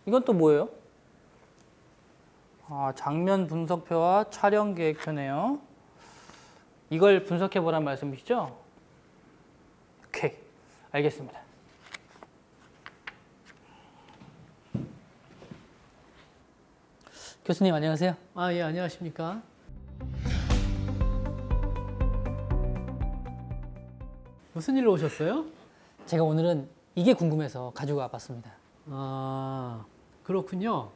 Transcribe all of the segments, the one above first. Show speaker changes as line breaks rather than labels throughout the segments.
이건 또 뭐예요? 장면 분석표와 촬영 계획표네요. 이걸 분석해 보란 말씀이시죠? 오케이, 알겠습니다. 교수님 안녕하세요.
예, 안녕하십니까. 무슨 일로 오셨어요?
제가 오늘은 이게 궁금해서 가지고 와봤습니다.
그렇군요.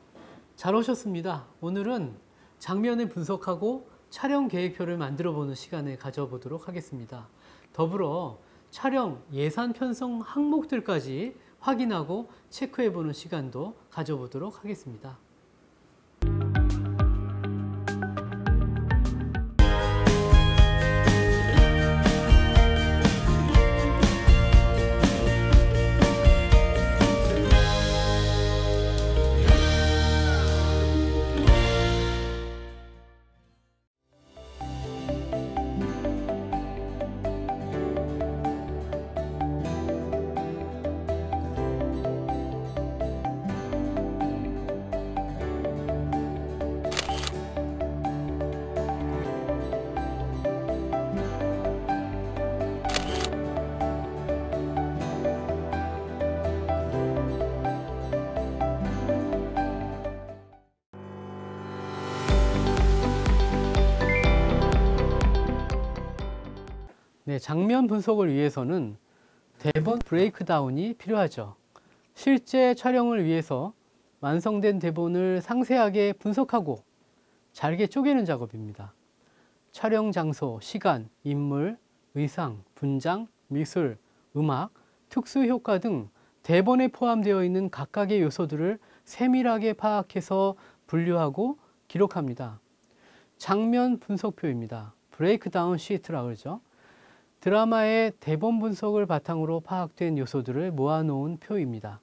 잘 오셨습니다. 오늘은 장면을 분석하고 촬영 계획표를 만들어 보는 시간을 가져보도록 하겠습니다. 더불어 촬영 예산 편성 항목들까지 확인하고 체크해 보는 시간도 가져보도록 하겠습니다. 네, 장면 분석을 위해서는 대본 브레이크다운이 필요하죠. 실제 촬영을 위해서 완성된 대본을 상세하게 분석하고 잘게 쪼개는 작업입니다. 촬영 장소, 시간, 인물, 의상, 분장, 미술, 음악, 특수 효과 등 대본에 포함되어 있는 각각의 요소들을 세밀하게 파악해서 분류하고 기록합니다. 장면 분석표입니다. 브레이크다운 시트라고 그러죠. 드라마의 대본 분석을 바탕으로 파악된 요소들을 모아놓은 표입니다.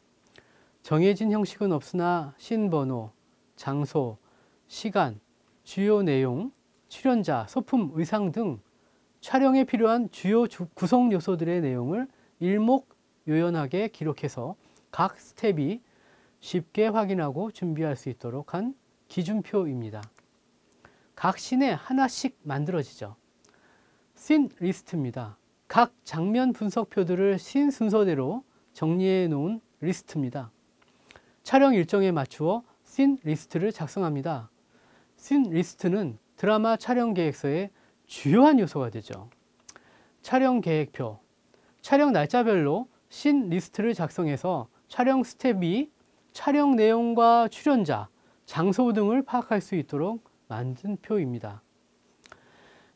정해진 형식은 없으나 씬 번호, 장소, 시간, 주요 내용, 출연자, 소품, 의상 등 촬영에 필요한 주요 구성 요소들의 내용을 일목요연하게 기록해서 각 스텝이 쉽게 확인하고 준비할 수 있도록 한 기준표입니다. 각 씬에 하나씩 만들어지죠. 씬 리스트입니다. 각 장면 분석표들을 씬 순서대로 정리해 놓은 리스트입니다. 촬영 일정에 맞추어 씬 리스트를 작성합니다. 씬 리스트는 드라마 촬영 계획서의 주요한 요소가 되죠. 촬영 계획표, 촬영 날짜별로 씬 리스트를 작성해서 촬영 스텝이 촬영 내용과 출연자, 장소 등을 파악할 수 있도록 만든 표입니다.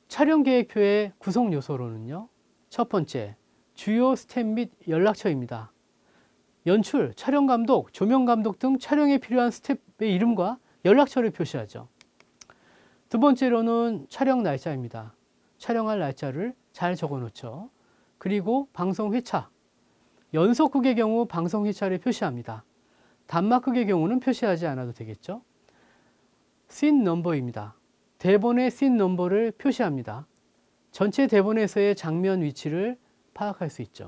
촬영 계획표의 구성 요소로는요, 첫 번째, 주요 스텝 및 연락처입니다. 연출, 촬영 감독, 조명 감독 등 촬영에 필요한 스텝의 이름과 연락처를 표시하죠. 두 번째로는 촬영 날짜입니다. 촬영할 날짜를 잘 적어 놓죠. 그리고 방송 회차, 연속극의 경우 방송 회차를 표시합니다. 단막극의 경우는 표시하지 않아도 되겠죠. 씬 넘버입니다. 대본의 씬 넘버를 표시합니다. 전체 대본에서의 장면 위치를 파악할 수 있죠.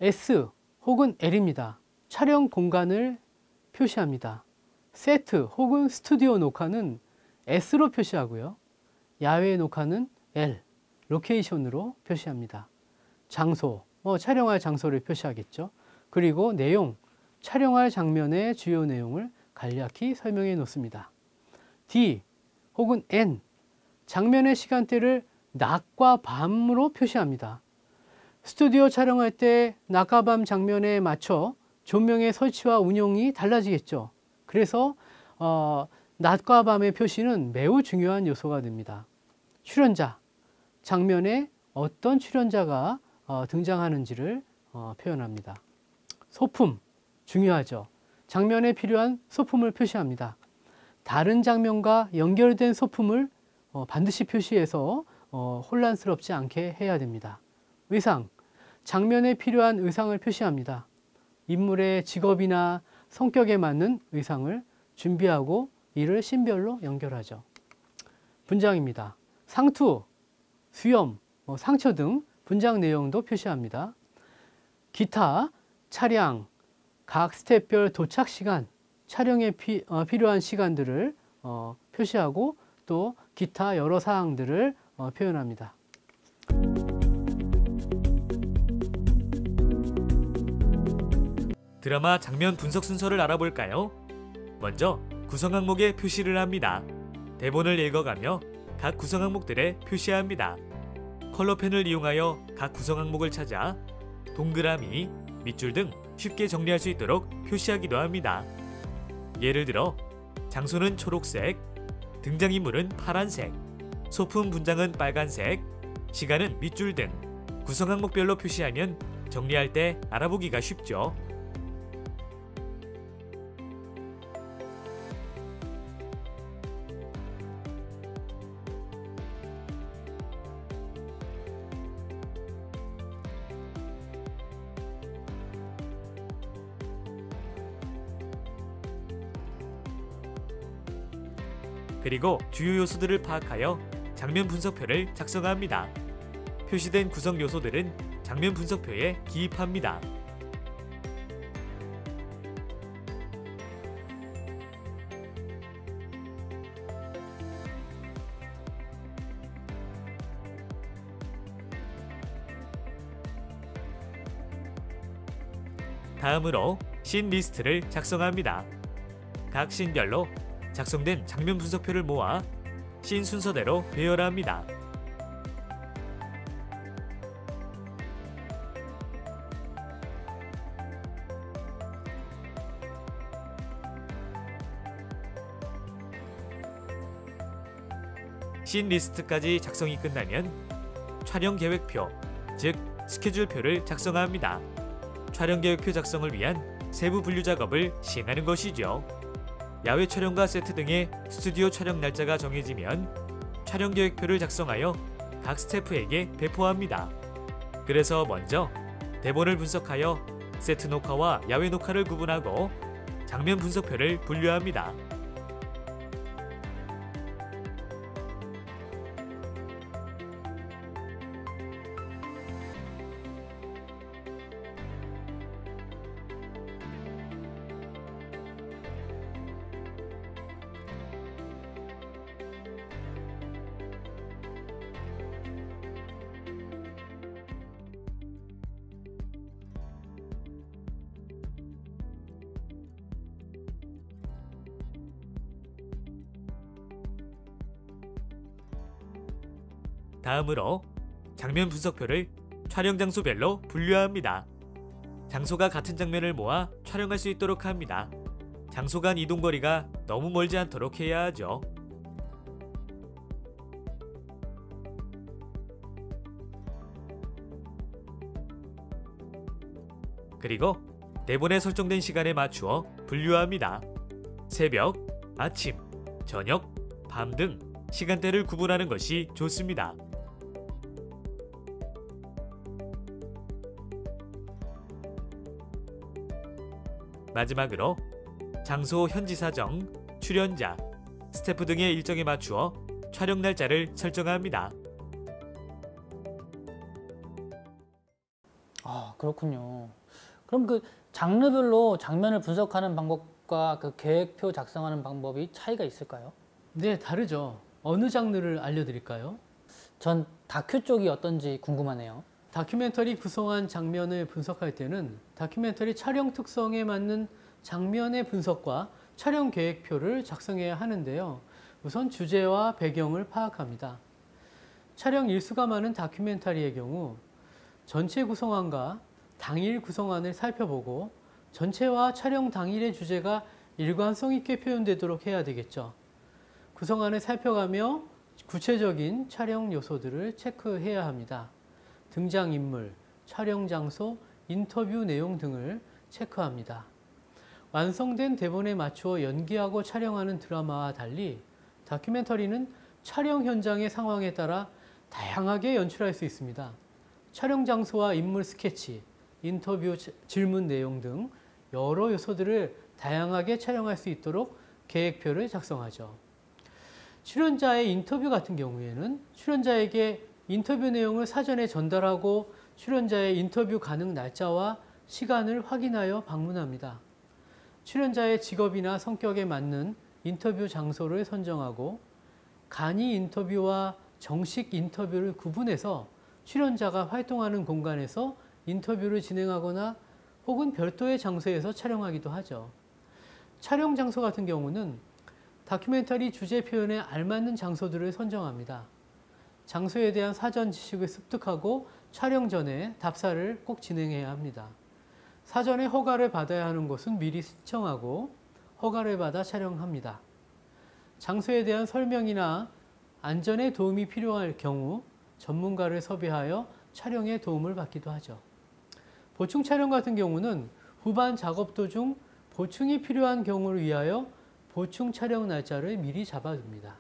S 혹은 L입니다. 촬영 공간을 표시합니다. 세트 혹은 스튜디오 녹화는 S로 표시하고요. 야외 녹화는 L, 로케이션으로 표시합니다. 장소, 촬영할 장소를 표시하겠죠. 그리고 내용, 촬영할 장면의 주요 내용을 간략히 설명해 놓습니다. D 혹은 N, 장면의 시간대를 낮과 밤으로 표시합니다. 스튜디오 촬영할 때 낮과 밤 장면에 맞춰 조명의 설치와 운용이 달라지겠죠. 그래서 낮과 밤의 표시는 매우 중요한 요소가 됩니다. 출연자, 장면에 어떤 출연자가 등장하는지를 표현합니다. 소품, 중요하죠. 장면에 필요한 소품을 표시합니다. 다른 장면과 연결된 소품을 반드시 표시해서 혼란스럽지 않게 해야 됩니다. 의상, 장면에 필요한 의상을 표시합니다. 인물의 직업이나 성격에 맞는 의상을 준비하고 이를 씬별로 연결하죠. 분장입니다. 상투, 수염, 상처 등 분장 내용도 표시합니다. 기타, 차량, 각 스텝별 도착 시간, 촬영에 필요한 시간들을 표시하고 또 기타 여러 사항들을 표현합니다.
드라마 장면 분석 순서를 알아볼까요? 먼저 구성 항목에 표시를 합니다. 대본을 읽어가며 각 구성 항목들에 표시합니다. 컬러펜을 이용하여 각 구성 항목을 찾아 동그라미, 밑줄 등 쉽게 정리할 수 있도록 표시하기도 합니다. 예를 들어 장소는 초록색, 등장인물은 파란색, 소품 분장은 빨간색, 시간은 밑줄 등 구성 항목별로 표시하면 정리할 때 알아보기가 쉽죠. 그리고 주요 요소들을 파악하여 장면 분석표를 작성합니다. 표시된 구성 요소들은 장면 분석표에 기입합니다. 다음으로 씬 리스트를 작성합니다. 각 씬별로 작성된 장면 분석표를 모아 씬 순서대로 배열합니다. 씬 리스트까지 작성이 끝나면 촬영 계획표, 즉 스케줄표를 작성합니다. 촬영 계획표 작성을 위한 세부 분류 작업을 시행하는 것이죠. 야외 촬영과 세트 등의 스튜디오 촬영 날짜가 정해지면 촬영 계획표를 작성하여 각 스태프에게 배포합니다. 그래서 먼저 대본을 분석하여 세트 녹화와 야외 녹화를 구분하고 장면 분석표를 분류합니다. 다음으로 장면 분석표를 촬영 장소별로 분류합니다. 장소가 같은 장면을 모아 촬영할 수 있도록 합니다. 장소 간 이동 거리가 너무 멀지 않도록 해야 하죠. 그리고 대본에 설정된 시간에 맞추어 분류합니다. 새벽, 아침, 저녁, 밤 등 시간대를 구분하는 것이 좋습니다. 마지막으로 장소 현지 사정, 출연자, 스태프 등의 일정에 맞추어 촬영 날짜를 설정합니다.
아, 그렇군요. 그럼 그 장르별로 장면을 분석하는 방법과 그 계획표 작성하는 방법이 차이가 있을까요?
네, 다르죠. 어느 장르를 알려드릴까요?
전 다큐 쪽이 어떤지 궁금하네요.
다큐멘터리 구성한 장면을 분석할 때는 다큐멘터리 촬영 특성에 맞는 장면의 분석과 촬영 계획표를 작성해야 하는데요. 우선 주제와 배경을 파악합니다. 촬영 일수가 많은 다큐멘터리의 경우 전체 구성안과 당일 구성안을 살펴보고 전체와 촬영 당일의 주제가 일관성 있게 표현되도록 해야 되겠죠. 구성안을 살펴가며 구체적인 촬영 요소들을 체크해야 합니다. 등장인물, 촬영 장소, 인터뷰 내용 등을 체크합니다. 완성된 대본에 맞추어 연기하고 촬영하는 드라마와 달리 다큐멘터리는 촬영 현장의 상황에 따라 다양하게 연출할 수 있습니다. 촬영 장소와 인물 스케치, 인터뷰 질문 내용 등 여러 요소들을 다양하게 촬영할 수 있도록 계획표를 작성하죠. 출연자의 인터뷰 같은 경우에는 출연자에게 인터뷰 내용을 사전에 전달하고 출연자의 인터뷰 가능 날짜와 시간을 확인하여 방문합니다. 출연자의 직업이나 성격에 맞는 인터뷰 장소를 선정하고 간이 인터뷰와 정식 인터뷰를 구분해서 출연자가 활동하는 공간에서 인터뷰를 진행하거나 혹은 별도의 장소에서 촬영하기도 하죠. 촬영 장소 같은 경우는 다큐멘터리 주제 표현에 알맞는 장소들을 선정합니다. 장소에 대한 사전 지식을 습득하고 촬영 전에 답사를 꼭 진행해야 합니다. 사전에 허가를 받아야 하는 곳은 미리 신청하고 허가를 받아 촬영합니다. 장소에 대한 설명이나 안전에 도움이 필요할 경우 전문가를 섭외하여 촬영에 도움을 받기도 하죠. 보충 촬영 같은 경우는 후반 작업 도중 보충이 필요한 경우를 위하여 보충 촬영 날짜를 미리 잡아둡니다.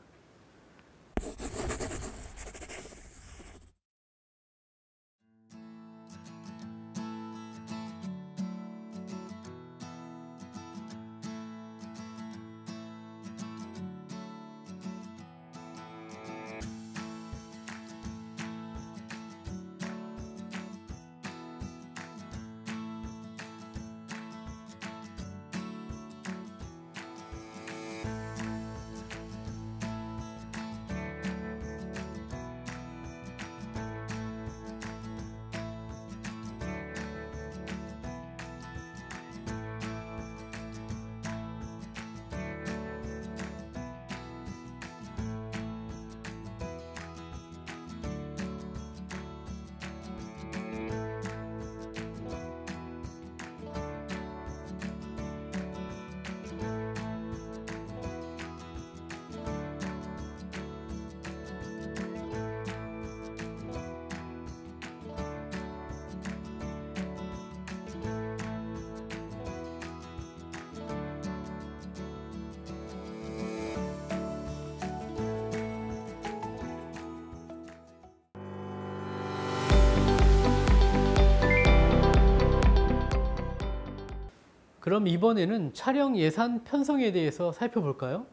그럼 이번에는 촬영 예산 편성에 대해서 살펴볼까요?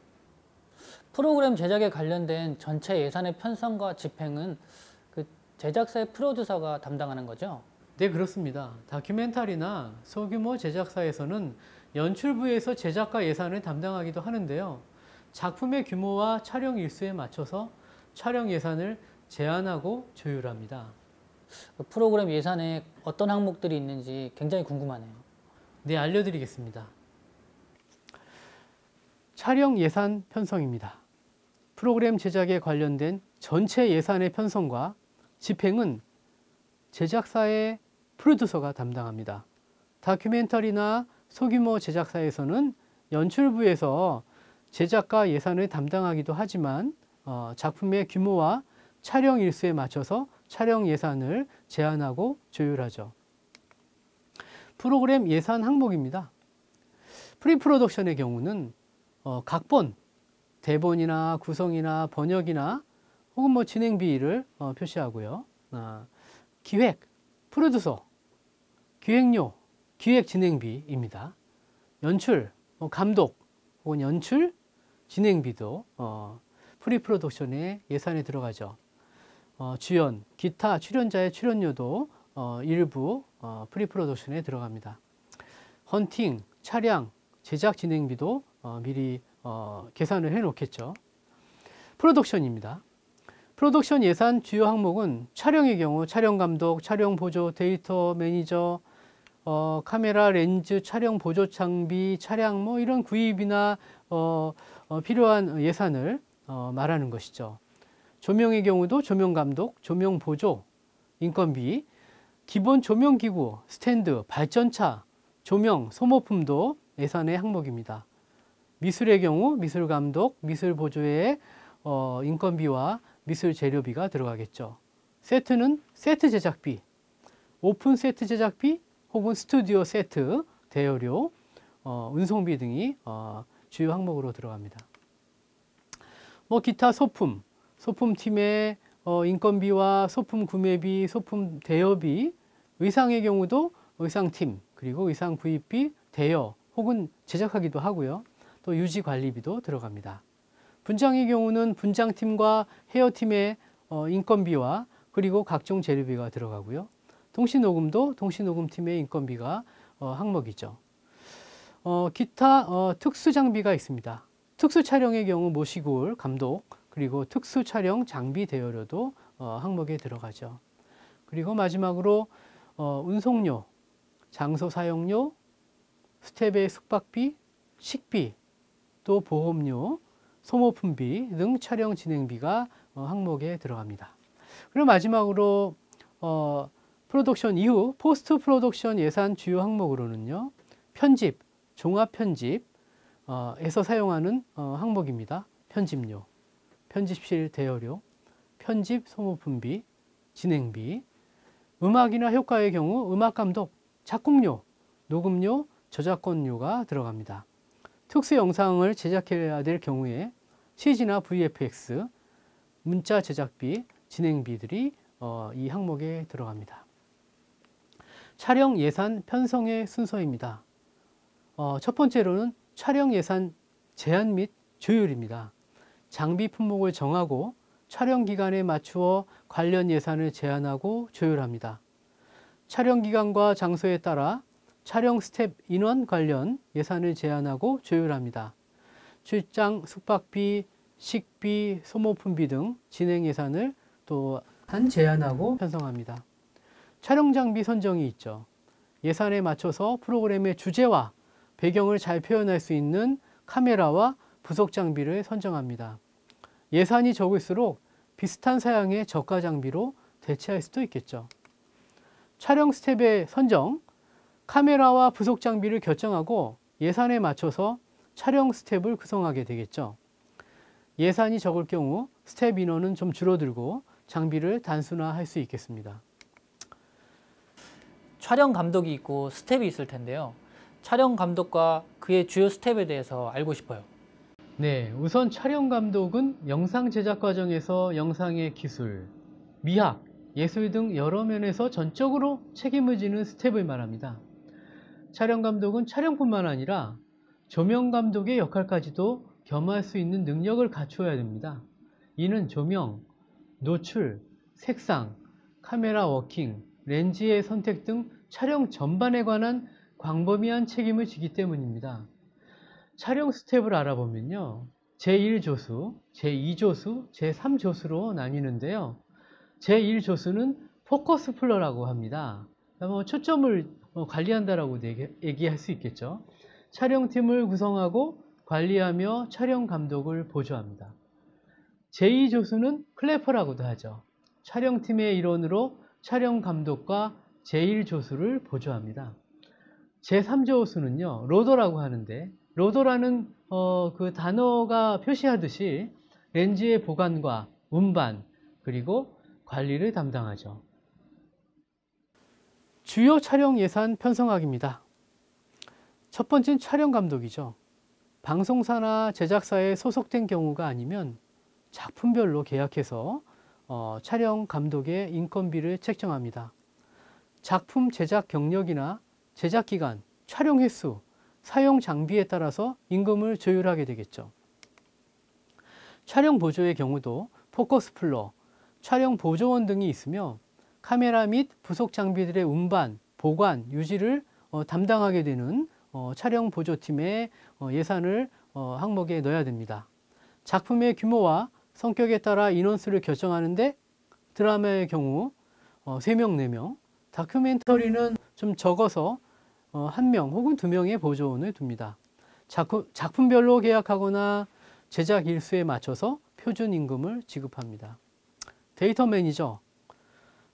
프로그램 제작에 관련된 전체 예산의 편성과 집행은 그 제작사의 프로듀서가 담당하는 거죠?
네, 그렇습니다. 다큐멘터리나 소규모 제작사에서는 연출부에서 제작과 예산을 담당하기도 하는데요. 작품의 규모와 촬영 일수에 맞춰서 촬영 예산을 제한하고 조율합니다.
그 프로그램 예산에 어떤 항목들이 있는지 굉장히 궁금하네요.
네, 알려드리겠습니다. 촬영 예산 편성입니다. 프로그램 제작에 관련된 전체 예산의 편성과 집행은 제작사의 프로듀서가 담당합니다. 다큐멘터리나 소규모 제작사에서는 연출부에서 제작과 예산을 담당하기도 하지만 작품의 규모와 촬영 일수에 맞춰서 촬영 예산을 제한하고 조율하죠. 프로그램 예산 항목입니다. 프리프로덕션의 경우는 각본, 대본이나 구성이나 번역이나 혹은 진행비를 표시하고요. 기획, 프로듀서, 기획료, 기획 진행비입니다. 연출, 감독 혹은 연출, 진행비도 프리프로덕션의 예산에 들어가죠. 주연, 기타 출연자의 출연료도 일부 프리프로덕션에 들어갑니다. 헌팅, 차량, 제작 진행비도 미리 계산을 해 놓겠죠. 프로덕션입니다. 프로덕션 예산 주요 항목은 촬영의 경우 촬영 감독, 촬영 보조, 데이터 매니저, 카메라, 렌즈, 촬영 보조 장비, 차량 이런 구입이나 필요한 예산을 말하는 것이죠. 조명의 경우도 조명 감독, 조명 보조, 인건비, 기본 조명 기구, 스탠드, 발전차, 조명, 소모품도 예산의 항목입니다. 미술의 경우 미술 감독, 미술 보조의 인건비와 미술 재료비가 들어가겠죠. 세트는 세트 제작비, 오픈 세트 제작비 혹은 스튜디오 세트, 대여료, 운송비 등이 주요 항목으로 들어갑니다. 기타 소품, 소품팀의 인건비와 소품 구매비, 소품 대여비, 의상의 경우도 의상팀, 그리고 의상 구입비, 대여 혹은 제작하기도 하고요. 또 유지 관리비도 들어갑니다. 분장의 경우는 분장팀과 헤어팀의 인건비와 그리고 각종 재료비가 들어가고요. 동시녹음도 동시녹음팀의 인건비가 항목이죠. 기타 특수 장비가 있습니다. 특수 촬영의 경우 모시골, 감독, 그리고 특수 촬영 장비 대여료도 항목에 들어가죠. 그리고 마지막으로 운송료, 장소 사용료, 스텝의 숙박비, 식비, 또 보험료, 소모품비 등 촬영 진행비가 항목에 들어갑니다. 그리고 마지막으로 프로덕션 이후 포스트 프로덕션 예산 주요 항목으로는요, 편집, 종합 편집에서 사용하는 항목입니다. 편집료, 편집실 대여료, 편집 소모품비, 진행비, 음악이나 효과의 경우 음악 감독, 작곡료, 녹음료, 저작권료가 들어갑니다. 특수 영상을 제작해야 될 경우에 CG나 VFX, 문자 제작비, 진행비들이 이 항목에 들어갑니다. 촬영 예산 편성의 순서입니다. 첫 번째로는 촬영 예산 제한 및 조율입니다. 장비 품목을 정하고 촬영 기간에 맞추어 관련 예산을 제한하고 조율합니다. 촬영 기간과 장소에 따라 촬영 스텝 인원 관련 예산을 제한하고 조율합니다. 출장, 숙박비, 식비, 소모품비 등 진행 예산을 또한 제한하고 편성합니다. 촬영 장비 선정이 있죠. 예산에 맞춰서 프로그램의 주제와 배경을 잘 표현할 수 있는 카메라와 부속 장비를 선정합니다. 예산이 적을수록 비슷한 사양의 저가 장비로 대체할 수도 있겠죠. 촬영 스텝의 선정, 카메라와 부속 장비를 결정하고 예산에 맞춰서 촬영 스텝을 구성하게 되겠죠. 예산이 적을 경우 스텝 인원은 좀 줄어들고 장비를 단순화할 수 있겠습니다.
촬영 감독이 있고 스텝이 있을 텐데요. 촬영 감독과 그의 주요 스텝에 대해서 알고 싶어요.
네, 우선 촬영 감독은 영상 제작 과정에서 영상의 기술, 미학, 예술 등 여러 면에서 전적으로 책임을 지는 스텝을 말합니다. 촬영 감독은 촬영뿐만 아니라 조명 감독의 역할까지도 겸할 수 있는 능력을 갖추어야 됩니다. 이는 조명, 노출, 색상, 카메라 워킹, 렌즈의 선택 등 촬영 전반에 관한 광범위한 책임을 지기 때문입니다. 촬영 스텝을 알아보면요, 제1조수, 제2조수, 제3조수로 나뉘는데요. 제1조수는 포커스 플러라고 합니다. 초점을 관리한다라고 얘기할 수 있겠죠. 촬영팀을 구성하고 관리하며 촬영 감독을 보조합니다. 제2조수는 클래퍼라고도 하죠. 촬영팀의 일원으로 촬영 감독과 제1조수를 보조합니다. 제3조수는요, 로더라고 하는데, 로더라는 그 단어가 표시하듯이 렌즈의 보관과 운반, 그리고 관리를 담당하죠. 주요 촬영 예산 편성학입니다. 첫 번째는 촬영 감독이죠. 방송사나 제작사에 소속된 경우가 아니면 작품별로 계약해서 촬영 감독의 인건비를 책정합니다. 작품 제작 경력이나 제작 기간, 촬영 횟수, 사용 장비에 따라서 임금을 조율하게 되겠죠. 촬영 보조의 경우도 포커스 플러, 촬영 보조원 등이 있으며 카메라 및 부속 장비들의 운반, 보관, 유지를 담당하게 되는 촬영 보조팀의 예산을 항목에 넣어야 됩니다. 작품의 규모와 성격에 따라 인원수를 결정하는데 드라마의 경우 3명, 4명, 다큐멘터리는 좀 적어서 1명 혹은 2명의 보조원을 둡니다. 작품별로 계약하거나 제작 일수에 맞춰서 표준 임금을 지급합니다. 데이터 매니저,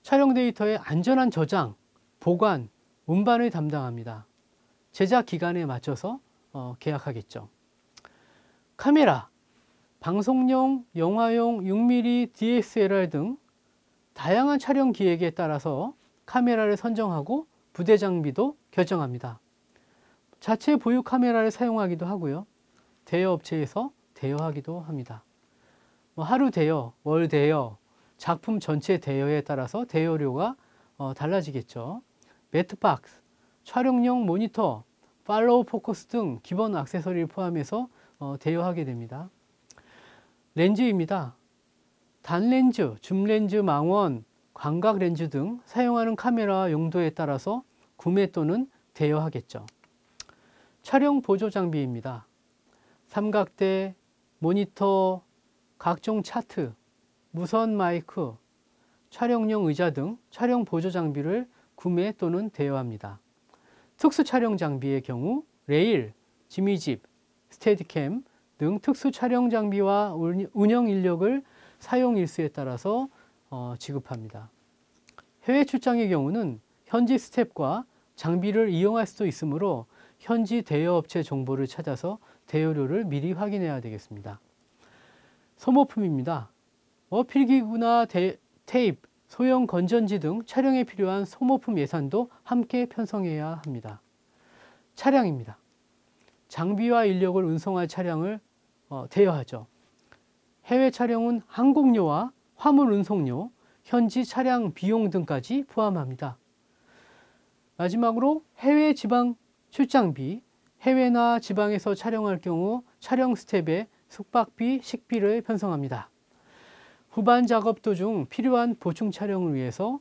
촬영 데이터의 안전한 저장, 보관, 운반을 담당합니다. 제작 기간에 맞춰서 계약하겠죠. 카메라, 방송용, 영화용, 6mm, DSLR 등 다양한 촬영 기획에 따라서 카메라를 선정하고 부대 장비도 결정합니다. 자체 보유 카메라를 사용하기도 하고요. 대여 업체에서 대여하기도 합니다. 하루 대여, 월 대여, 작품 전체 대여에 따라서 대여료가 달라지겠죠. 매트박스, 촬영용 모니터, 팔로우 포커스 등 기본 액세서리를 포함해서 대여하게 됩니다. 렌즈입니다. 단렌즈, 줌렌즈, 망원, 광각 렌즈 등 사용하는 카메라 용도에 따라서 구매 또는 대여하겠죠. 촬영 보조 장비입니다. 삼각대, 모니터, 각종 차트, 무선 마이크, 촬영용 의자 등 촬영 보조 장비를 구매 또는 대여합니다. 특수 촬영 장비의 경우 레일, 지미집, 스테디캠 등 특수 촬영 장비와 운영 인력을 사용 일수에 따라서 지급합니다. 해외 출장의 경우는 현지 스텝과 장비를 이용할 수도 있으므로 현지 대여업체 정보를 찾아서 대여료를 미리 확인해야 되겠습니다. 소모품입니다. 필기구나 테이프, 소형 건전지 등 촬영에 필요한 소모품 예산도 함께 편성해야 합니다. 차량입니다. 장비와 인력을 운송할 차량을 대여하죠. 해외 촬영은 항공료와 화물 운송료, 현지 차량 비용 등까지 포함합니다. 마지막으로 해외 지방 출장비, 해외나 지방에서 촬영할 경우 촬영 스텝의 숙박비, 식비를 편성합니다. 후반 작업 도중 필요한 보충 촬영을 위해서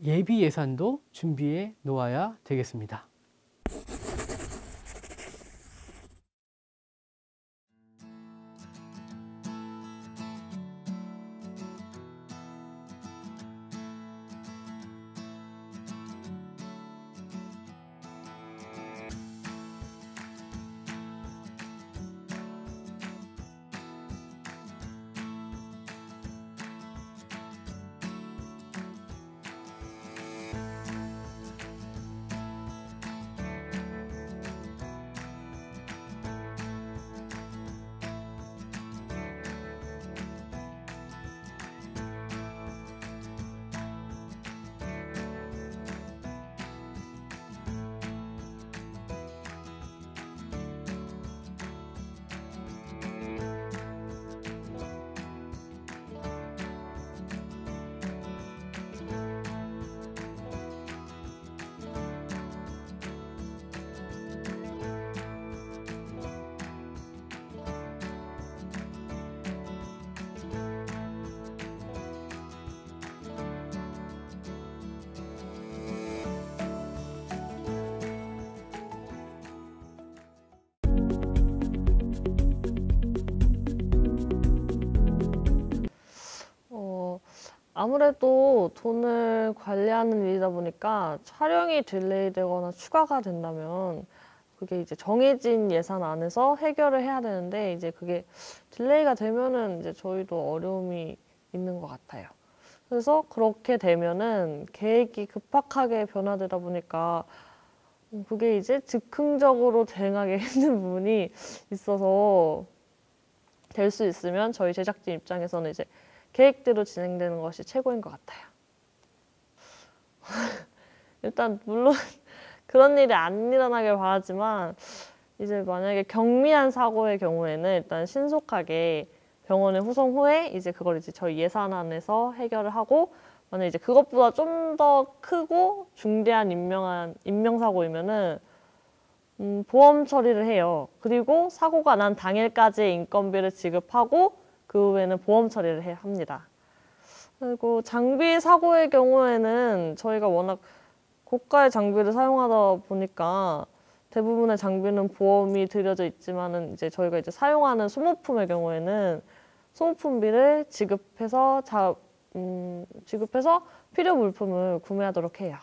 예비 예산도 준비해 놓아야 되겠습니다.
아무래도 돈을 관리하는 일이다 보니까 촬영이 딜레이 되거나 추가가 된다면 그게 이제 정해진 예산 안에서 해결을 해야 되는데 이제 그게 딜레이가 되면은 이제 저희도 어려움이 있는 것 같아요. 그래서 그렇게 되면은 계획이 급박하게 변화되다 보니까 그게 이제 즉흥적으로 대응하기 힘든 부분이 있어서 될 수 있으면 저희 제작진 입장에서는 이제 계획대로 진행되는 것이 최고인 것 같아요. 일단 물론 그런 일이 안 일어나길 바라지만 이제 만약에 경미한 사고의 경우에는 일단 신속하게 병원에 후송 후에 이제 그걸 이제 저희 예산 안에서 해결을 하고 만약에 이제 그것보다 좀 더 크고 중대한 인명사고이면은 보험 처리를 해요. 그리고 사고가 난 당일까지 인건비를 지급하고 그 후에는 보험 처리를 합니다. 그리고 장비 사고의 경우에는 저희가 워낙 고가의 장비를 사용하다 보니까 대부분의 장비는 보험이 들여져 있지만은 이제 저희가 이제 사용하는 소모품의 경우에는 소모품비를 지급해서 필요 물품을 구매하도록 해요.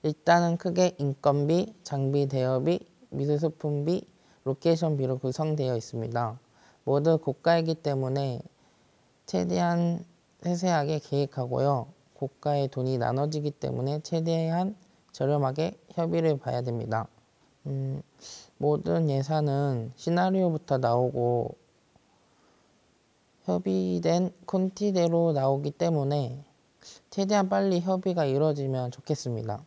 일단은 크게 인건비, 장비 대여비, 미술소품비, 로케이션비로 구성되어 있습니다. 모두 고가이기 때문에 최대한 세세하게 계획하고요. 고가의 돈이 나눠지기 때문에 최대한 저렴하게 협의를 봐야 됩니다. 모든 예산은 시나리오부터 나오고 협의된 콘티대로 나오기 때문에 최대한 빨리 협의가 이루어지면 좋겠습니다.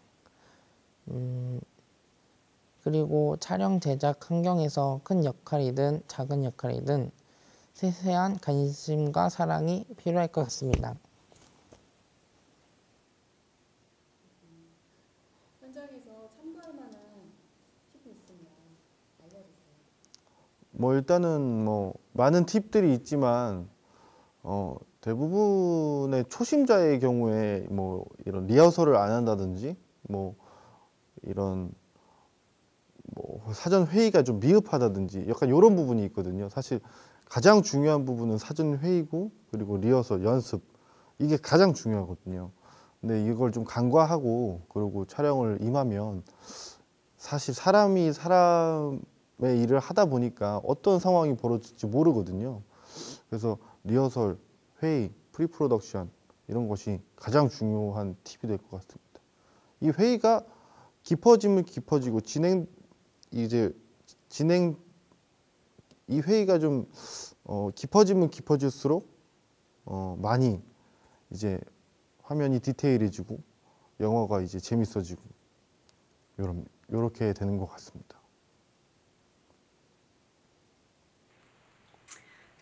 그리고 촬영 제작 환경에서 큰 역할이든 작은 역할이든 세세한 관심과 사랑이 필요할 것 같습니다.
현장에서 참고할 만한 팁이 있으면 알려주세요.
일단은 많은 팁들이 있지만 대부분의 초심자의 경우에 이런 리허설을 안 한다든지 이런 뭐 사전 회의가 좀 미흡하다든지 약간 이런 부분이 있거든요. 사실 가장 중요한 부분은 사전 회의고 그리고 리허설, 연습 이게 가장 중요하거든요. 근데 이걸 좀 간과하고 그리고 촬영을 임하면 사실 사람이 사람의 일을 하다 보니까 어떤 상황이 벌어질지 모르거든요. 그래서 리허설, 회의, 프리프로덕션 이런 것이 가장 중요한 팁이 될 것 같습니다. 이 회의가 깊어지면 깊어지고 이 회의가 좀 깊어지면 깊어질수록 많이 이제 화면이 디테일해지고 영화가 이제 재밌어지고 요렇게 되는 것 같습니다.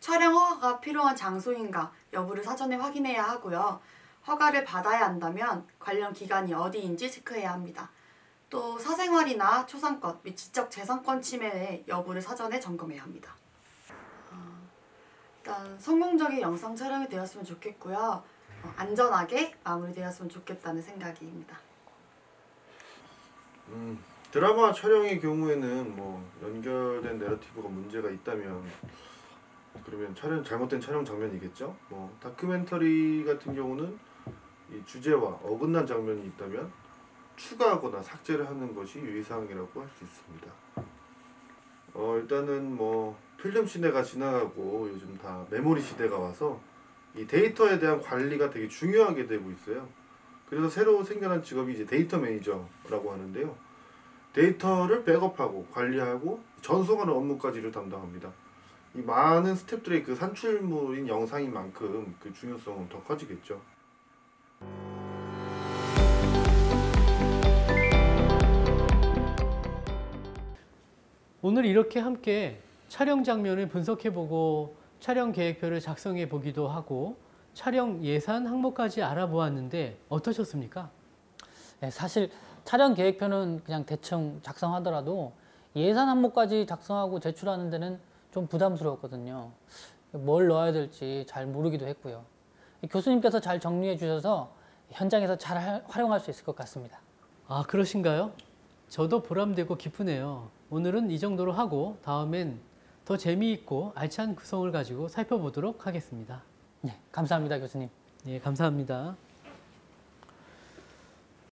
촬영 허가가 필요한 장소인가 여부를 사전에 확인해야 하고요. 허가를 받아야 한다면 관련 기관이 어디인지 체크해야 합니다. 또 사생활이나 초상권 및 지적재산권 침해 여부를 사전에 점검해야 합니다. 일단 성공적인 영상 촬영이 되었으면 좋겠고요. 안전하게 마무리되었으면 좋겠다는 생각입니다.
드라마 촬영의 경우에는 뭐 연결된 내러티브가 문제가 있다면 그러면 잘못된 촬영 장면이겠죠. 뭐 다큐멘터리 같은 경우는 이 주제와 어긋난 장면이 있다면 추가하거나 삭제를 하는 것이 유의사항이라고 할 수 있습니다. 일단은 뭐 필름 시대가 지나가고 요즘 다 메모리 시대가 와서 이 데이터에 대한 관리가 되게 중요하게 되고 있어요. 그래서 새로 생겨난 직업이 이제 데이터 매니저라고 하는데요. 데이터를 백업하고 관리하고 전송하는 업무까지를 담당합니다. 이 많은 스태프들의 그 산출물인 영상인 만큼 그 중요성은 더 커지겠죠.
오늘 이렇게 함께 촬영 장면을 분석해보고 촬영 계획표를 작성해보기도 하고 촬영 예산 항목까지 알아보았는데 어떠셨습니까?
네, 사실 촬영 계획표는 그냥 대충 작성하더라도 예산 항목까지 작성하고 제출하는 데는 좀 부담스러웠거든요. 뭘 넣어야 될지 잘 모르기도 했고요. 교수님께서 잘 정리해 주셔서 현장에서 잘 활용할 수 있을 것 같습니다.
아, 그러신가요? 저도 보람되고 기쁘네요. 오늘은 이 정도로 하고 다음엔 더 재미있고 알찬 구성을 가지고 살펴보도록 하겠습니다.
네, 감사합니다, 교수님.
네, 감사합니다.